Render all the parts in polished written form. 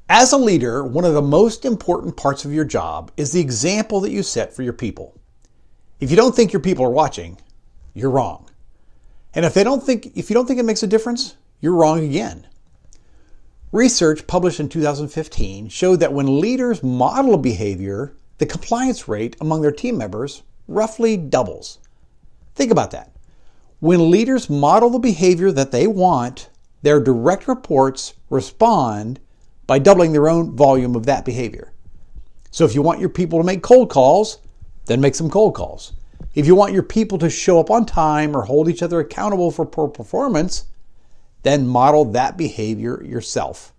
As a leader, one of the most important parts of your job is the example that you set for your people. If you don't think your people are watching, you're wrong. And if you don't think it makes a difference, you're wrong again. Research published in 2015 showed that when leaders model a behavior, the compliance rate among their team members roughly doubles. Think about that. When leaders model the behavior that they want, their direct reports respond by doubling their own volume of that behavior. So if you want your people to make cold calls, then make some cold calls. If you want your people to show up on time or hold each other accountable for poor performance, then model that behavior yourself.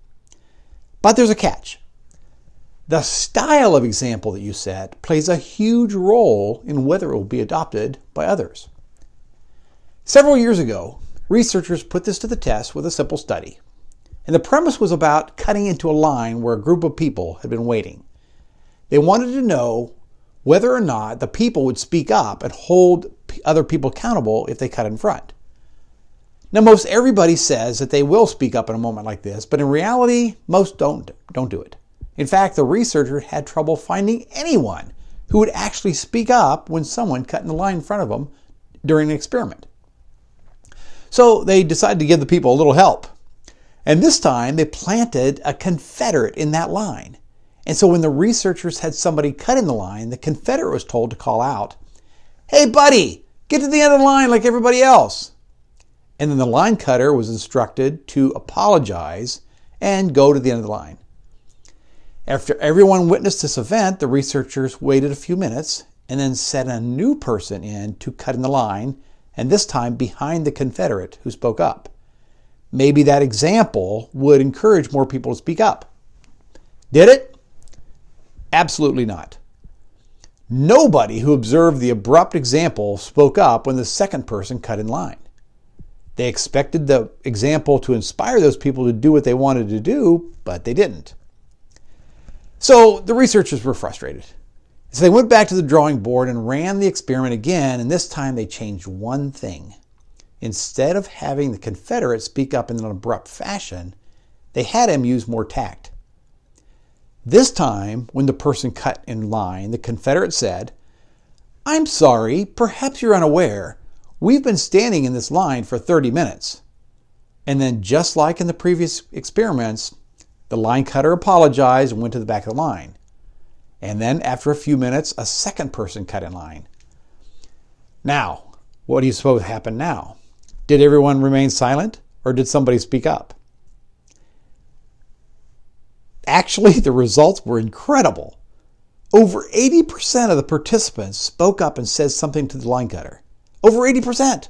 But there's a catch. The style of example that you set plays a huge role in whether it will be adopted by others. Several years ago, researchers put this to the test with a simple study. And the premise was about cutting into a line where a group of people had been waiting. They wanted to know whether or not the people would speak up and hold other people accountable if they cut in front. Now, most everybody says that they will speak up in a moment like this, but in reality, most don't do it. In fact, the researcher had trouble finding anyone who would actually speak up when someone cut in the line in front of them during an experiment. So they decided to give the people a little help. And this time they planted a Confederate in that line. And so when the researchers had somebody cut in the line, the Confederate was told to call out, "Hey buddy, get to the end of the line like everybody else." And then the line cutter was instructed to apologize and go to the end of the line. After everyone witnessed this event, the researchers waited a few minutes and then sent a new person in to cut in the line, and this time behind the Confederate who spoke up. Maybe that example would encourage more people to speak up. Did it? Absolutely not. Nobody who observed the abrupt example spoke up when the second person cut in line. They expected the example to inspire those people to do what they wanted to do, but they didn't. So the researchers were frustrated. So they went back to the drawing board and ran the experiment again, and this time they changed one thing. Instead of having the Confederate speak up in an abrupt fashion, they had him use more tact. This time, when the person cut in line, the Confederate said, "I'm sorry, perhaps you're unaware. We've been standing in this line for 30 minutes. And then, just like in the previous experiments, the line cutter apologized and went to the back of the line. And then, after a few minutes, a second person cut in line. Now, what do you suppose happened now? Did everyone remain silent, or did somebody speak up? Actually, the results were incredible. Over 80% of the participants spoke up and said something to the line cutter. Over 80%.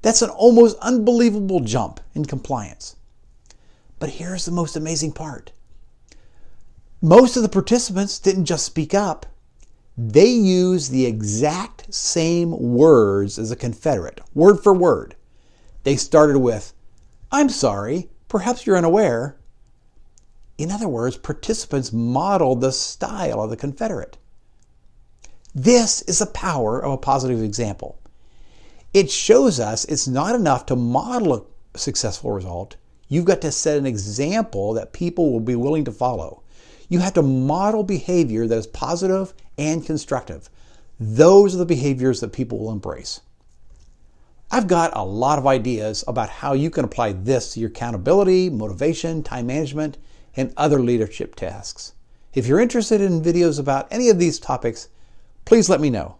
That's an almost unbelievable jump in compliance. But here's the most amazing part. Most of the participants didn't just speak up. They used the exact same words as a Confederate, word for word. They started with, "I'm sorry, perhaps you're unaware." In other words, participants modeled the style of the Confederate. This is the power of a positive example. It shows us it's not enough to model a successful result. You've got to set an example that people will be willing to follow. You have to model behavior that is positive and constructive. Those are the behaviors that people will embrace. I've got a lot of ideas about how you can apply this to your accountability, motivation, time management, and other leadership tasks. If you're interested in videos about any of these topics, please let me know.